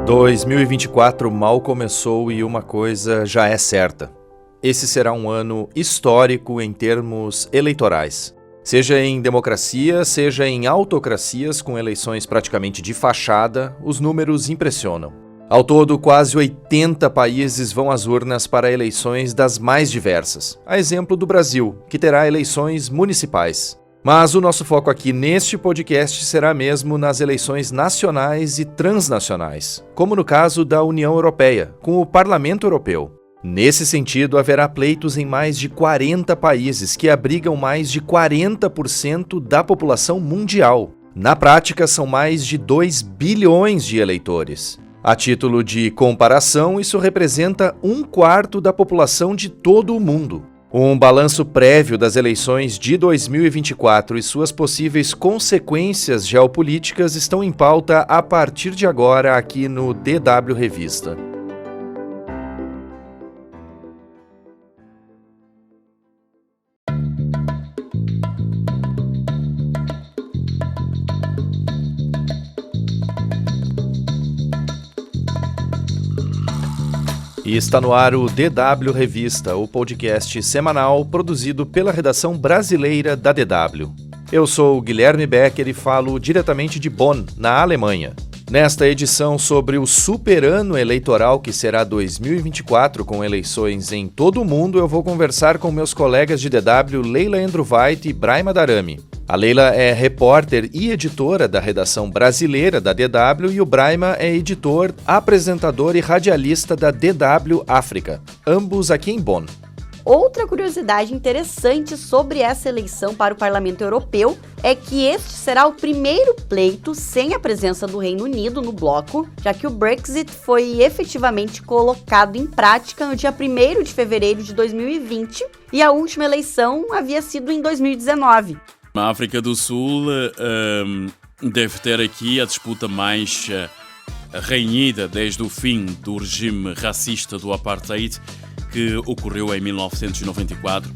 2024 mal começou e uma coisa já é certa. Esse será um ano histórico em termos eleitorais. Seja em democracia, seja em autocracias com eleições praticamente de fachada, os números impressionam. Ao todo, quase 80 países vão às urnas para eleições das mais diversas. A exemplo do Brasil, que terá eleições municipais. Mas o nosso foco aqui neste podcast será mesmo nas eleições nacionais e transnacionais, como no caso da União Europeia, com o Parlamento Europeu. Nesse sentido, haverá pleitos em mais de 40 países que abrigam mais de 40% da população mundial. Na prática, são mais de 2 bilhões de eleitores. A título de comparação, isso representa 1/4 da população de todo o mundo. Um balanço prévio das eleições de 2024 e suas possíveis consequências geopolíticas estão em pauta a partir de agora aqui no DW Revista. E está no ar o DW Revista, o podcast semanal produzido pela redação brasileira da DW. Eu sou o Guilherme Becker e falo diretamente de Bonn, na Alemanha. Nesta edição sobre o super ano eleitoral que será 2024, com eleições em todo o mundo, eu vou conversar com meus colegas de DW Leila Endruweit e Braima Daramy. A Leila é repórter e editora da redação brasileira da DW e o Braima é editor, apresentador e radialista da DW África, ambos aqui em Bonn. Outra curiosidade interessante sobre essa eleição para o Parlamento Europeu é que este será o primeiro pleito sem a presença do Reino Unido no bloco, já que o Brexit foi efetivamente colocado em prática no dia 1º de fevereiro de 2020 e a última eleição havia sido em 2019. A África do Sul deve ter aqui a disputa mais renhida desde o fim do regime racista do Apartheid, que ocorreu em 1994.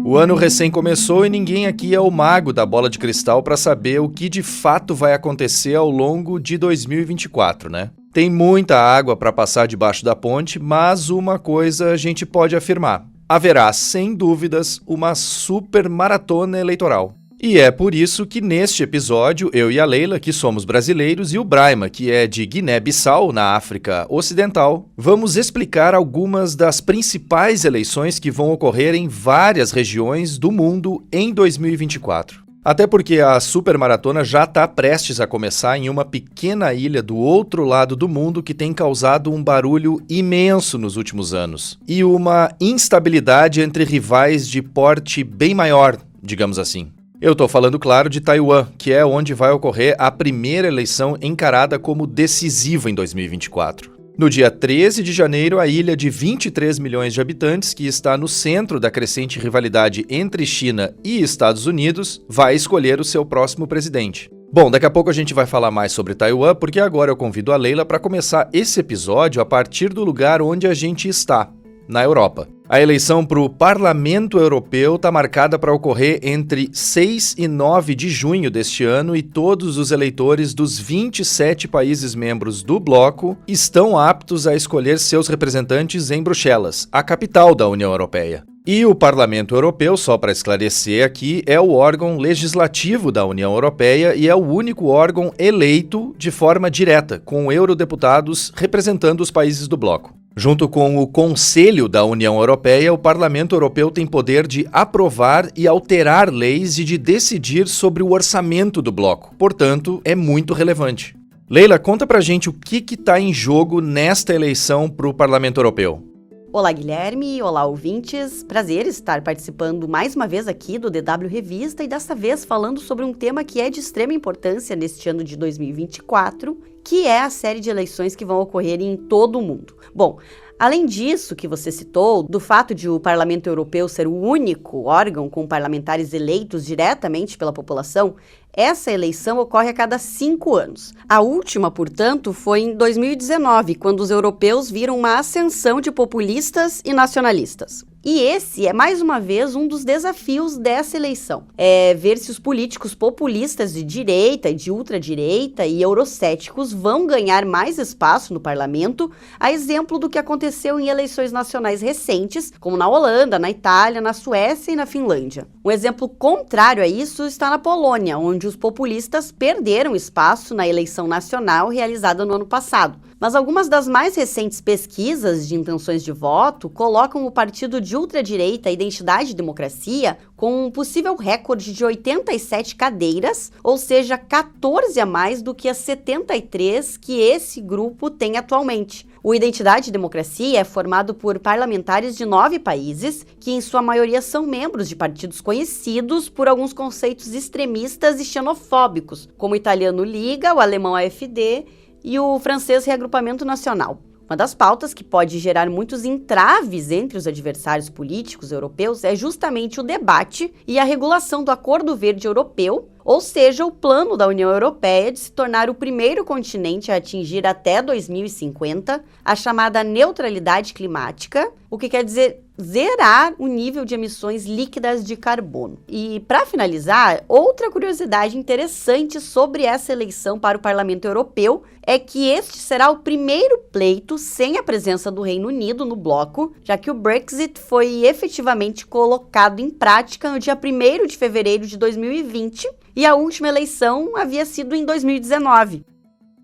O ano recém começou e ninguém aqui é o mago da bola de cristal para saber o que de fato vai acontecer ao longo de 2024, né? Tem muita água para passar debaixo da ponte, mas uma coisa a gente pode afirmar: haverá, sem dúvidas, uma super maratona eleitoral. E é por isso que neste episódio, eu e a Leila, que somos brasileiros, e o Braima, que é de Guiné-Bissau, na África Ocidental, vamos explicar algumas das principais eleições que vão ocorrer em várias regiões do mundo em 2024. Até porque a supermaratona já está prestes a começar em uma pequena ilha do outro lado do mundo que tem causado um barulho imenso nos últimos anos. E uma instabilidade entre rivais de porte bem maior, digamos assim. Eu estou falando, claro, de Taiwan, que é onde vai ocorrer a primeira eleição encarada como decisiva em 2024. No dia 13 de janeiro, a ilha de 23 milhões de habitantes, que está no centro da crescente rivalidade entre China e Estados Unidos, vai escolher o seu próximo presidente. Bom, daqui a pouco a gente vai falar mais sobre Taiwan, porque agora eu convido a Leila para começar esse episódio a partir do lugar onde a gente está, na Europa. A eleição para o Parlamento Europeu está marcada para ocorrer entre 6 e 9 de junho deste ano e todos os eleitores dos 27 países membros do bloco estão aptos a escolher seus representantes em Bruxelas, a capital da União Europeia. E o Parlamento Europeu, só para esclarecer aqui, é o órgão legislativo da União Europeia e é o único órgão eleito de forma direta, com eurodeputados representando os países do bloco. Junto com o Conselho da União Europeia, o Parlamento Europeu tem poder de aprovar e alterar leis e de decidir sobre o orçamento do bloco. Portanto, é muito relevante. Leila, conta pra gente o que está em jogo nesta eleição para o Parlamento Europeu. Olá, Guilherme. Olá, ouvintes. Prazer estar participando mais uma vez aqui do DW Revista e desta vez falando sobre um tema que é de extrema importância neste ano de 2024, que é a série de eleições que vão ocorrer em todo o mundo. Bom, além disso que você citou, do fato de o Parlamento Europeu ser o único órgão com parlamentares eleitos diretamente pela população, Essa eleição ocorre a cada 5 anos. A última, portanto, foi em 2019, quando os europeus viram uma ascensão de populistas e nacionalistas. E esse é, mais uma vez, um dos desafios dessa eleição. É ver se os políticos populistas de direita e de ultradireita e eurocéticos vão ganhar mais espaço no parlamento, a exemplo do que aconteceu em eleições nacionais recentes, como na Holanda, na Itália, na Suécia e na Finlândia. Um exemplo contrário a isso está na Polônia, onde os populistas perderam espaço na eleição nacional realizada no ano passado. Mas algumas das mais recentes pesquisas de intenções de voto colocam o partido de ultradireita Identidade e Democracia com um possível recorde de 87 cadeiras, ou seja, 14 a mais do que as 73 que esse grupo tem atualmente. O Identidade e Democracia é formado por parlamentares de 9 países, que em sua maioria são membros de partidos conhecidos por alguns conceitos extremistas e xenofóbicos, como o italiano Liga, o alemão AfD e o francês Reagrupamento Nacional. Uma das pautas que pode gerar muitos entraves entre os adversários políticos europeus é justamente o debate e a regulação do Acordo Verde Europeu, ou seja, o plano da União Europeia de se tornar o primeiro continente a atingir até 2050 a chamada neutralidade climática, o que quer dizer zerar o nível de emissões líquidas de carbono. E, para finalizar, outra curiosidade interessante sobre essa eleição para o Parlamento Europeu é que este será o primeiro pleito sem a presença do Reino Unido no bloco, já que o Brexit foi efetivamente colocado em prática no dia 1º de fevereiro de 2020 e a última eleição havia sido em 2019.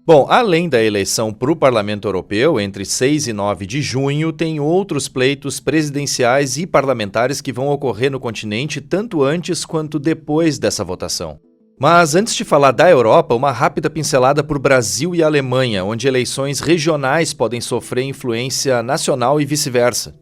Bom, além da eleição para o Parlamento Europeu, entre 6 e 9 de junho, tem outros pleitos presidenciais e parlamentares que vão ocorrer no continente tanto antes quanto depois dessa votação. Mas antes de falar da Europa, uma rápida pincelada por Brasil e Alemanha, onde eleições regionais podem sofrer influência nacional e vice-versa.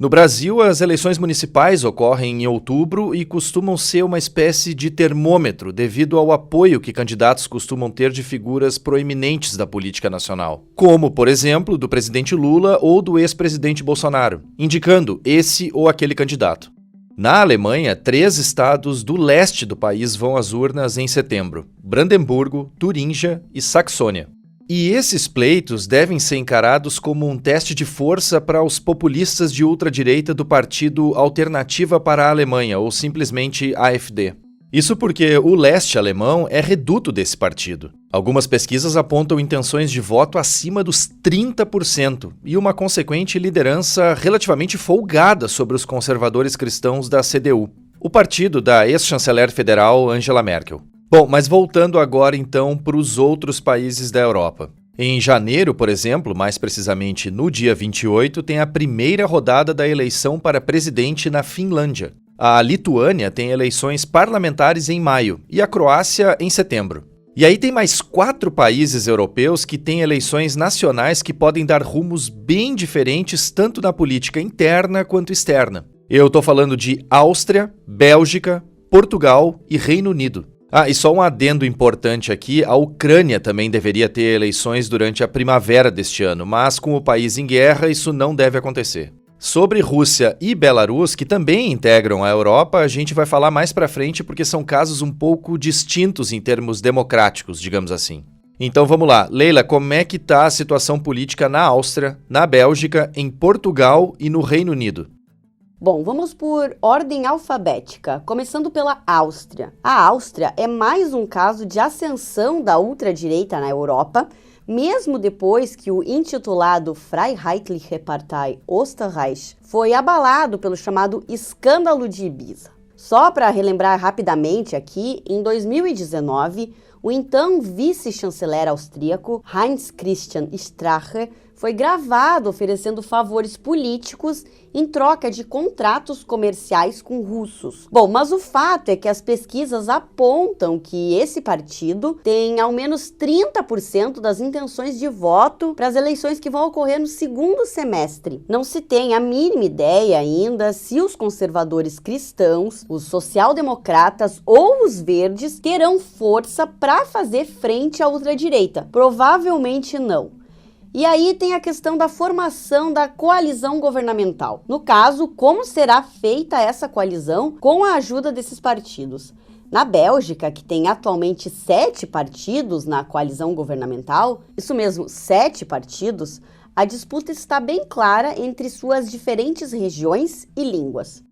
No Brasil, as eleições municipais ocorrem em outubro e costumam ser uma espécie de termômetro devido ao apoio que candidatos costumam ter de figuras proeminentes da política nacional, como, por exemplo, do presidente Lula ou do ex-presidente Bolsonaro, indicando esse ou aquele candidato. Na Alemanha, 3 estados do leste do país vão às urnas em setembro: Brandemburgo, Turíngia e Saxônia. E esses pleitos devem ser encarados como um teste de força para os populistas de ultradireita do partido Alternativa para a Alemanha, ou simplesmente AfD. Isso porque o leste alemão é reduto desse partido. Algumas pesquisas apontam intenções de voto acima dos 30% e uma consequente liderança relativamente folgada sobre os conservadores cristãos da CDU, o partido da ex-chanceler federal Angela Merkel. Bom, mas voltando agora então para os outros países da Europa. Em janeiro, por exemplo, mais precisamente no dia 28, tem a primeira rodada da eleição para presidente na Finlândia. A Lituânia tem eleições parlamentares em maio e a Croácia em setembro. E aí tem mais 4 países europeus que têm eleições nacionais que podem dar rumos bem diferentes tanto na política interna quanto externa. Eu estou falando de Áustria, Bélgica, Portugal e Reino Unido. E só um adendo importante aqui, a Ucrânia também deveria ter eleições durante a primavera deste ano, mas com o país em guerra isso não deve acontecer. Sobre Rússia e Belarus, que também integram a Europa, a gente vai falar mais pra frente porque são casos um pouco distintos em termos democráticos, digamos assim. Então vamos lá. Leila, como é que tá a situação política na Áustria, na Bélgica, em Portugal e no Reino Unido? Bom, vamos por ordem alfabética, começando pela Áustria. A Áustria é mais um caso de ascensão da ultradireita na Europa, mesmo depois que o intitulado Freiheitliche Partei Österreich foi abalado pelo chamado escândalo de Ibiza. Só para relembrar rapidamente aqui, em 2019, o então vice-chanceler austríaco Heinz Christian Strache foi gravado oferecendo favores políticos em troca de contratos comerciais com russos. Bom, mas o fato é que as pesquisas apontam que esse partido tem ao menos 30% das intenções de voto para as eleições que vão ocorrer no segundo semestre. Não se tem a mínima ideia ainda se os conservadores cristãos, os social-democratas ou os verdes terão força para fazer frente à ultradireita. Provavelmente não. E aí tem a questão da formação da coalizão governamental. No caso, como será feita essa coalizão com a ajuda desses partidos? Na Bélgica, que tem atualmente 7 partidos na coalizão governamental, isso mesmo, 7 partidos, a disputa está bem clara entre suas diferentes regiões e línguas.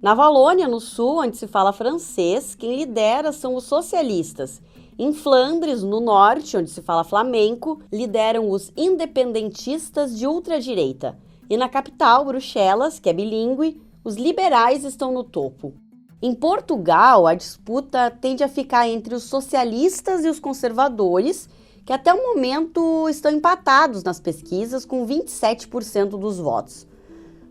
Na Valônia, no sul, onde se fala francês, quem lidera são os socialistas. Em Flandres, no norte, onde se fala flamenco, lideram os independentistas de ultradireita. E na capital, Bruxelas, que é bilíngue, os liberais estão no topo. Em Portugal, a disputa tende a ficar entre os socialistas e os conservadores, que até o momento estão empatados nas pesquisas com 27% dos votos.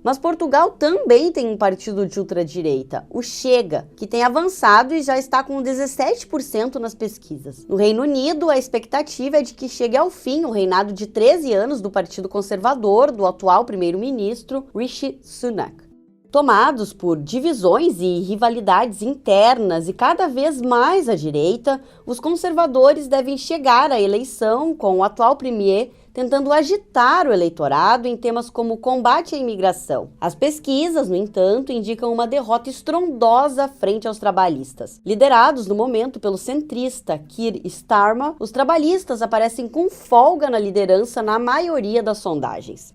Mas Portugal também tem um partido de ultradireita, o Chega, que tem avançado e já está com 17% nas pesquisas. No Reino Unido, a expectativa é de que chegue ao fim o reinado de 13 anos do Partido Conservador do atual primeiro-ministro Rishi Sunak. Tomados por divisões e rivalidades internas e cada vez mais à direita, os conservadores devem chegar à eleição com o atual premier tentando agitar o eleitorado em temas como combate à imigração. As pesquisas, no entanto, indicam uma derrota estrondosa frente aos trabalhistas. Liderados no momento pelo centrista Keir Starmer, os trabalhistas aparecem com folga na liderança na maioria das sondagens.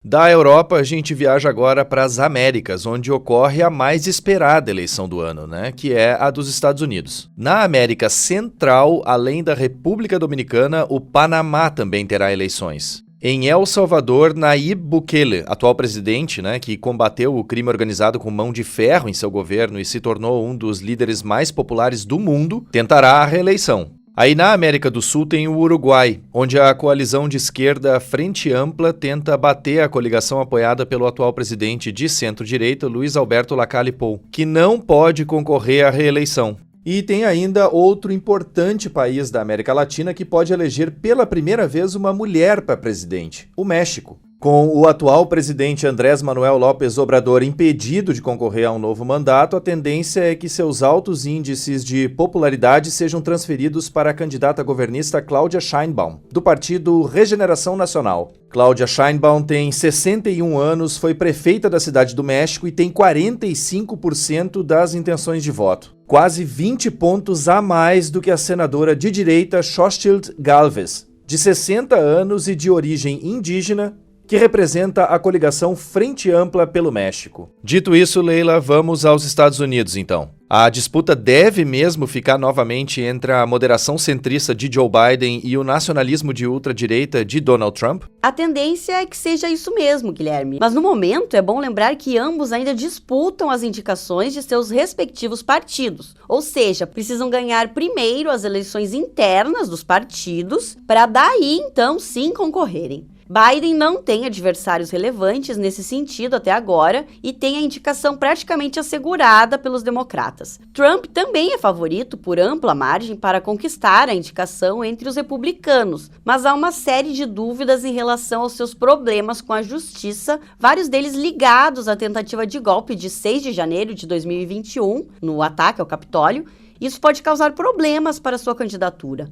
Da Europa, a gente viaja agora para as Américas, onde ocorre a mais esperada eleição do ano, né? Que é a dos Estados Unidos. Na América Central, além da República Dominicana, o Panamá também terá eleições. Em El Salvador, Nayib Bukele, atual presidente, né, que combateu o crime organizado com mão de ferro em seu governo e se tornou um dos líderes mais populares do mundo, tentará a reeleição. Aí na América do Sul tem o Uruguai, onde a coalizão de esquerda Frente Ampla tenta bater a coligação apoiada pelo atual presidente de centro-direita, Luiz Alberto Lacalle Pou, que não pode concorrer à reeleição. E tem ainda outro importante país da América Latina que pode eleger pela primeira vez uma mulher para presidente, o México. Com o atual presidente Andrés Manuel López Obrador impedido de concorrer a um novo mandato, a tendência é que seus altos índices de popularidade sejam transferidos para a candidata governista Claudia Sheinbaum, do partido Regeneração Nacional. Claudia Sheinbaum tem 61 anos, foi prefeita da Cidade do México e tem 45% das intenções de voto. Quase 20 pontos a mais do que a senadora de direita Xochitl Gálvez, de 60 anos e de origem indígena, que representa a coligação Frente Ampla pelo México. Dito isso, Leila, vamos aos Estados Unidos, então. A disputa deve mesmo ficar novamente entre a moderação centrista de Joe Biden e o nacionalismo de ultradireita de Donald Trump? A tendência é que seja isso mesmo, Guilherme. Mas no momento é bom lembrar que ambos ainda disputam as indicações de seus respectivos partidos. Ou seja, precisam ganhar primeiro as eleições internas dos partidos para daí, então, sim concorrerem. Biden não tem adversários relevantes nesse sentido até agora e tem a indicação praticamente assegurada pelos democratas. Trump também é favorito por ampla margem para conquistar a indicação entre os republicanos, mas há uma série de dúvidas em relação aos seus problemas com a justiça, vários deles ligados à tentativa de golpe de 6 de janeiro de 2021, no ataque ao Capitólio. Isso pode causar problemas para sua candidatura.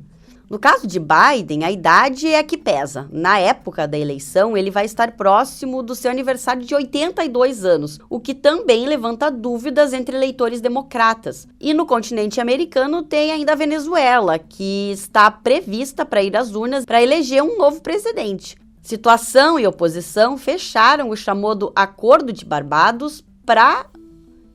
No caso de Biden, a idade é a que pesa. Na época da eleição, ele vai estar próximo do seu aniversário de 82 anos, o que também levanta dúvidas entre eleitores democratas. E no continente americano tem ainda a Venezuela, que está prevista para ir às urnas para eleger um novo presidente. Situação e oposição fecharam o chamado Acordo de Barbados para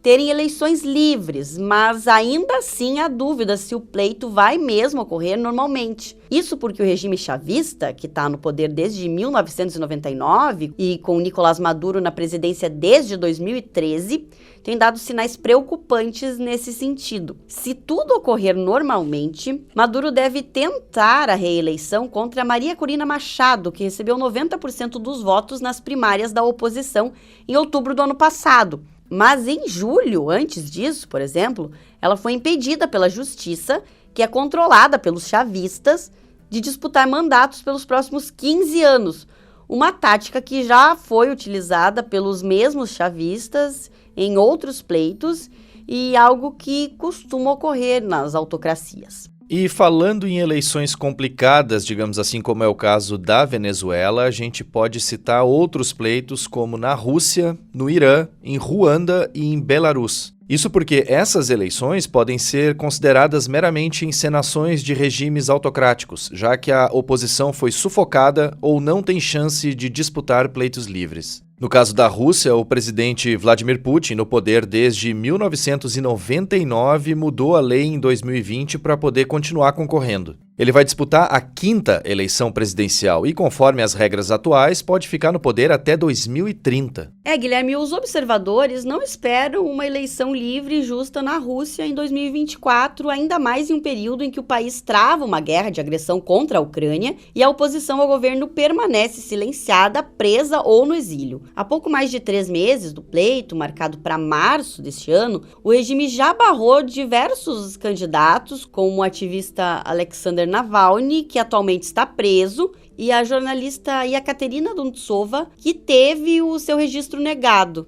terem eleições livres, mas ainda assim há dúvida se o pleito vai mesmo ocorrer normalmente. Isso porque o regime chavista, que está no poder desde 1999 e com Nicolás Maduro na presidência desde 2013, tem dado sinais preocupantes nesse sentido. Se tudo ocorrer normalmente, Maduro deve tentar a reeleição contra Maria Corina Machado, que recebeu 90% dos votos nas primárias da oposição em outubro do ano passado. Mas em julho, antes disso, por exemplo, ela foi impedida pela justiça, que é controlada pelos chavistas, de disputar mandatos pelos próximos 15 anos. Uma tática que já foi utilizada pelos mesmos chavistas em outros pleitos e algo que costuma ocorrer nas autocracias. E falando em eleições complicadas, digamos assim, como é o caso da Venezuela, a gente pode citar outros pleitos como na Rússia, no Irã, em Ruanda e em Belarus. Isso porque essas eleições podem ser consideradas meramente encenações de regimes autocráticos, já que a oposição foi sufocada ou não tem chance de disputar pleitos livres. No caso da Rússia, o presidente Vladimir Putin, no poder desde 1999, mudou a lei em 2020 para poder continuar concorrendo. Ele vai disputar a 5ª eleição presidencial e, conforme as regras atuais, pode ficar no poder até 2030. Guilherme, os observadores não esperam uma eleição livre e justa na Rússia em 2024, ainda mais em um período em que o país trava uma guerra de agressão contra a Ucrânia e a oposição ao governo permanece silenciada, presa ou no exílio. Há pouco mais de 3 meses do pleito, marcado para março deste ano, o regime já barrou diversos candidatos, como o ativista Alexander Navalny, que atualmente está preso, e a jornalista Yekaterina Duntsova, que teve o seu registro negado.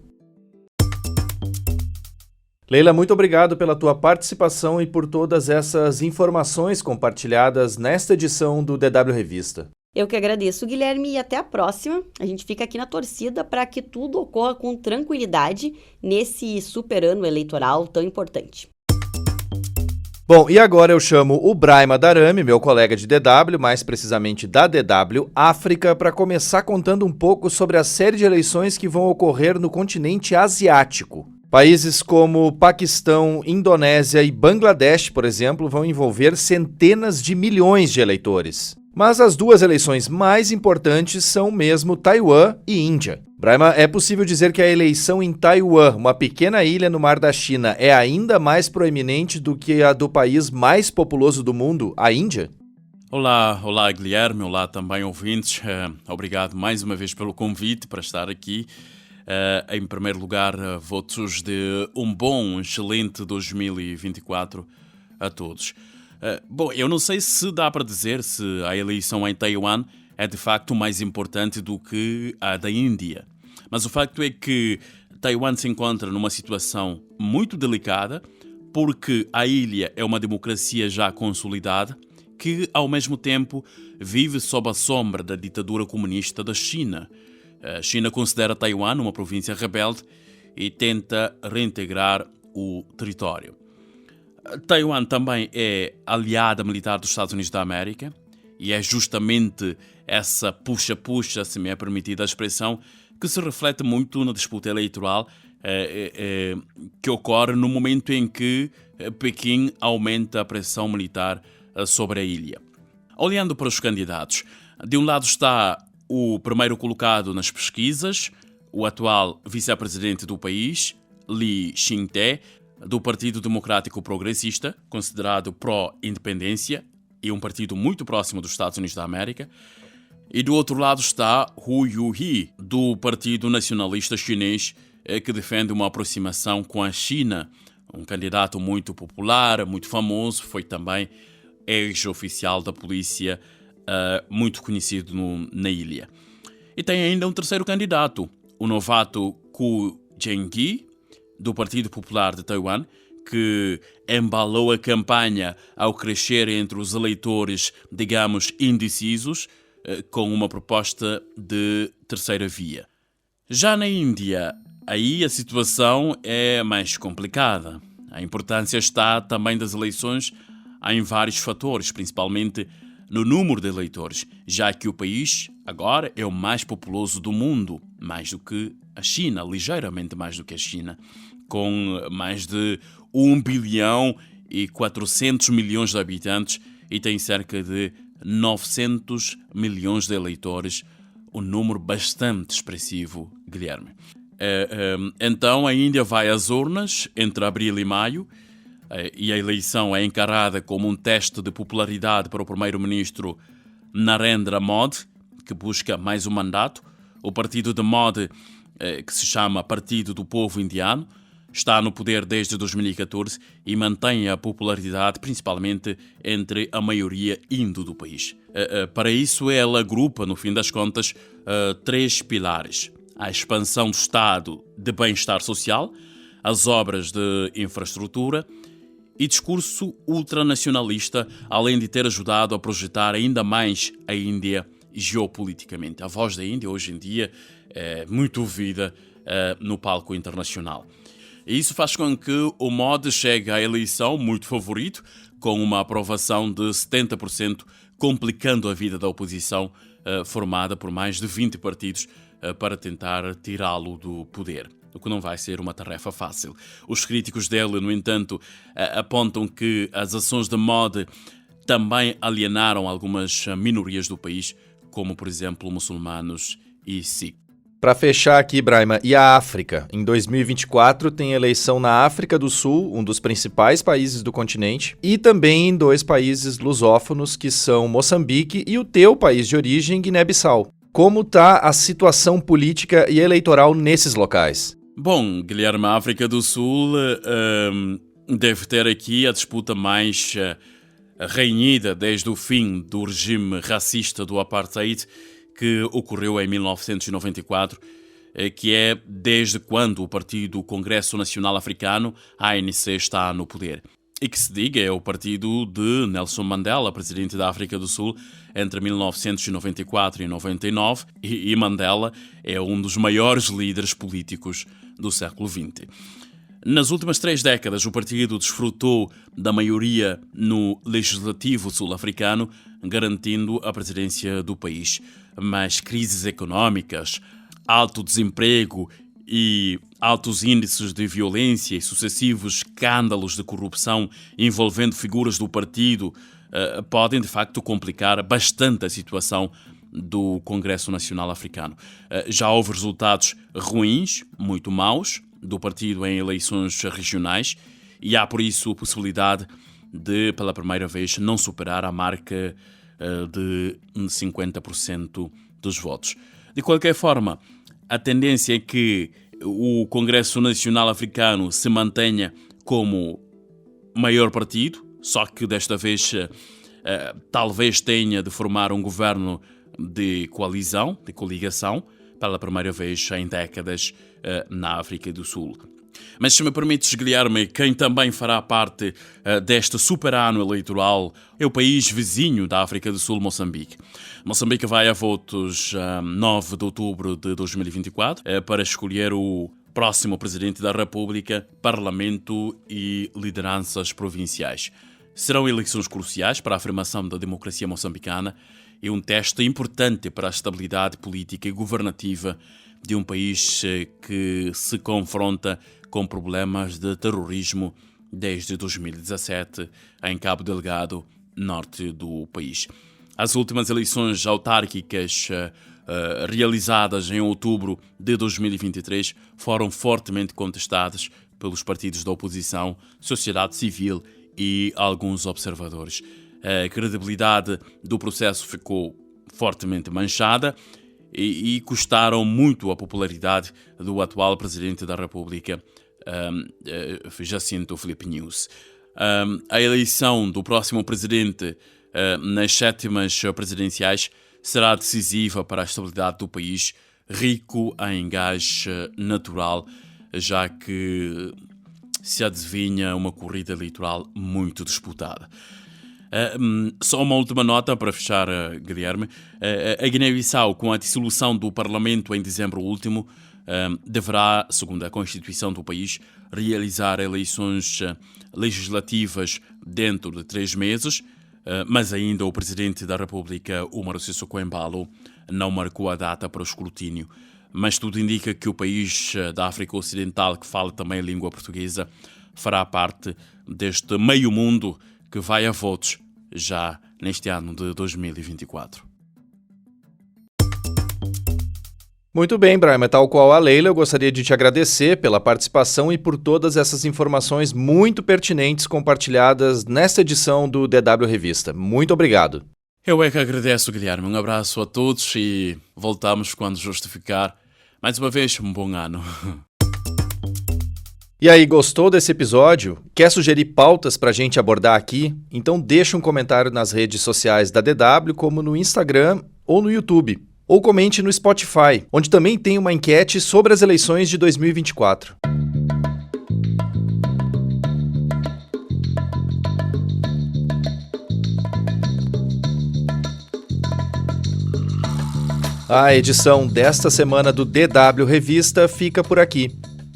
Leila, muito obrigado pela tua participação e por todas essas informações compartilhadas nesta edição do DW Revista. Eu que agradeço, Guilherme, e até a próxima. A gente fica aqui na torcida para que tudo ocorra com tranquilidade nesse super ano eleitoral tão importante. Bom, e agora eu chamo o Braima Darame, meu colega de DW, mais precisamente da DW África, para começar contando um pouco sobre a série de eleições que vão ocorrer no continente asiático. Países como Paquistão, Indonésia e Bangladesh, por exemplo, vão envolver centenas de milhões de eleitores. Mas as 2 eleições mais importantes são mesmo Taiwan e Índia. Braima, é possível dizer que a eleição em Taiwan, uma pequena ilha no Mar da China, é ainda mais proeminente do que a do país mais populoso do mundo, a Índia? Olá Guilherme, olá também ouvintes. Obrigado mais uma vez pelo convite para estar aqui. Em primeiro lugar, votos de um bom, excelente 2024 a todos. Bom, eu não sei se dá para dizer se a eleição em Taiwan é de facto mais importante do que a da Índia. Mas o facto é que Taiwan se encontra numa situação muito delicada porque a ilha é uma democracia já consolidada que, ao mesmo tempo, vive sob a sombra da ditadura comunista da China. A China considera Taiwan uma província rebelde e tenta reintegrar o território. Taiwan também é aliada militar dos Estados Unidos da América e é justamente essa puxa-puxa, se me é permitida a expressão, que se reflete muito na disputa eleitoral que ocorre no momento em que Pequim aumenta a pressão militar sobre a ilha. Olhando para os candidatos, de um lado está o primeiro colocado nas pesquisas, o atual vice-presidente do país, Lee Ching-te, do Partido Democrático Progressista, considerado pró-independência e um partido muito próximo dos Estados Unidos da América. E do outro lado está Hu Yu-hee, do Partido Nacionalista Chinês, que defende uma aproximação com a China. Um candidato muito popular, muito famoso, foi também ex-oficial da polícia, muito conhecido na ilha. E tem ainda um terceiro candidato, o novato Gu Zhengyi, do Partido Popular de Taiwan, que embalou a campanha ao crescer entre os eleitores, digamos, indecisos, com uma proposta de terceira via. Já na Índia, aí a situação é mais complicada. A importância está também das eleições em vários fatores, principalmente no número de eleitores, já que o país agora é o mais populoso do mundo, mais do que a China, ligeiramente mais do que a China, com mais de 1 bilhão e 400 milhões de habitantes e tem cerca de 900 milhões de eleitores, um número bastante expressivo, Guilherme. Então a Índia vai às urnas entre abril e maio e a eleição é encarada como um teste de popularidade para o primeiro-ministro Narendra Modi, que busca mais um mandato. O partido de Modi, que se chama Partido do Povo Indiano, está no poder desde 2014 e mantém a popularidade principalmente entre a maioria indo do país. Para isso, ela agrupa, no fim das contas, 3 pilares: a expansão do Estado de bem-estar social, as obras de infraestrutura e discurso ultranacionalista, além de ter ajudado a projetar ainda mais a Índia geopoliticamente. A voz da Índia, hoje em dia, é muito ouvida no palco internacional. E isso faz com que o MOD chegue à eleição muito favorito, com uma aprovação de 70%, complicando a vida da oposição, formada por mais de 20 partidos, para tentar tirá-lo do poder, o que não vai ser uma tarefa fácil. Os críticos dele, no entanto, apontam que as ações de MOD também alienaram algumas minorias do país, como, por exemplo, muçulmanos e sikh. Para fechar aqui, Braima, e a África? Em 2024 tem eleição na África do Sul, um dos principais países do continente, e também em 2 países lusófonos, que são Moçambique e o teu país de origem, Guiné-Bissau. Como está a situação política e eleitoral nesses locais? Bom, Guilherme, a África do Sul deve ter aqui a disputa mais renhida desde o fim do regime racista do Apartheid, que ocorreu em 1994, que é desde quando o Partido Congresso Nacional Africano, ANC, está no poder. E que se diga, é o partido de Nelson Mandela, presidente da África do Sul, entre 1994 e 99, e Mandela é um dos maiores líderes políticos do século XX. Nas últimas 3 décadas, o partido desfrutou da maioria no legislativo sul-africano, garantindo a presidência do país. Mas crises económicas, alto desemprego e altos índices de violência e sucessivos escândalos de corrupção envolvendo figuras do partido podem, de facto, complicar bastante a situação do Congresso Nacional Africano. Já houve resultados ruins, muito maus, do partido em eleições regionais e há, por isso, a possibilidade de, pela primeira vez, não superar a marca de 50% dos votos. De qualquer forma, a tendência é que o Congresso Nacional Africano se mantenha como maior partido, só que desta vez talvez tenha de formar um governo de coalizão, de coligação, pela primeira vez em décadas na África do Sul. Mas se me permites, Guilherme, quem também fará parte deste super ano eleitoral é o país vizinho da África do Sul, Moçambique. Moçambique vai a votos 9 de outubro de 2024 para escolher o próximo Presidente da República, Parlamento e lideranças provinciais. Serão eleições cruciais para a afirmação da democracia moçambicana e um teste importante para a estabilidade política e governativa de um país que se confronta com problemas de terrorismo desde 2017 em Cabo Delgado, norte do país. As últimas eleições autárquicas realizadas em outubro de 2023 foram fortemente contestadas pelos partidos da oposição, sociedade civil e alguns observadores. A credibilidade do processo ficou fortemente manchada e custaram muito a popularidade do atual Presidente da República, Jacinto Filipe Nyusi. A eleição do próximo Presidente nas 7ª presidenciais será decisiva para a estabilidade do país, rico em gás natural, já que se adivinha uma corrida eleitoral muito disputada. Só uma última nota para fechar, Guilherme. A Guiné-Bissau, com a dissolução do Parlamento em dezembro último, deverá, segundo a Constituição do país, realizar eleições legislativas dentro de 3 meses, mas ainda o Presidente da República, Umaru Sissoco Embalo, não marcou a data para o escrutínio. Mas tudo indica que o país da África Ocidental, que fala também a língua portuguesa, fará parte deste meio mundo que vai a votos já neste ano de 2024. Muito bem, Braima. Tal qual a Leila, eu gostaria de te agradecer pela participação e por todas essas informações muito pertinentes compartilhadas nesta edição do DW Revista. Muito obrigado. Eu é que agradeço, Guilherme. Um abraço a todos e voltamos quando justificar. Mais uma vez, um bom ano. E aí, gostou desse episódio? Quer sugerir pautas pra gente abordar aqui? Então deixa um comentário nas redes sociais da DW, como no Instagram ou no YouTube. Ou comente no Spotify, onde também tem uma enquete sobre as eleições de 2024. A edição desta semana do DW Revista fica por aqui.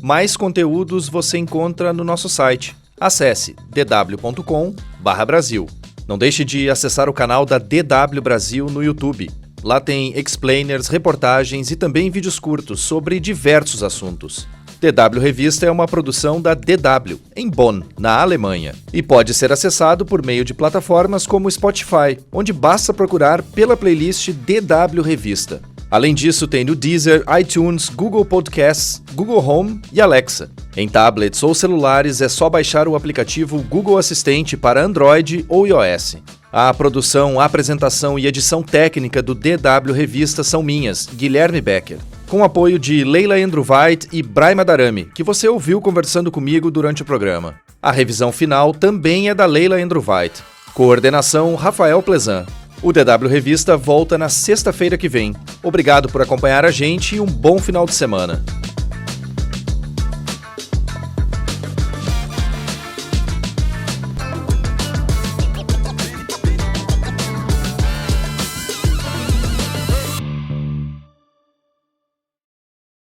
Mais conteúdos você encontra no nosso site. Acesse dw.com/Brasil. Não deixe de acessar o canal da DW Brasil no YouTube. Lá tem explainers, reportagens e também vídeos curtos sobre diversos assuntos. DW Revista é uma produção da DW, em Bonn, na Alemanha, e pode ser acessado por meio de plataformas como o Spotify, onde basta procurar pela playlist DW Revista. Além disso, tem no Deezer, iTunes, Google Podcasts, Google Home e Alexa. Em tablets ou celulares é só baixar o aplicativo Google Assistente para Android ou iOS. A produção, apresentação e edição técnica do DW Revista são minhas, Guilherme Becker, com apoio de Leila Endruvait e Bray Madarami, que você ouviu conversando comigo durante o programa. A revisão final também é da Leila Endruvait. Coordenação, Rafael Plezan. O DW Revista volta na sexta-feira que vem. Obrigado por acompanhar a gente e um bom final de semana.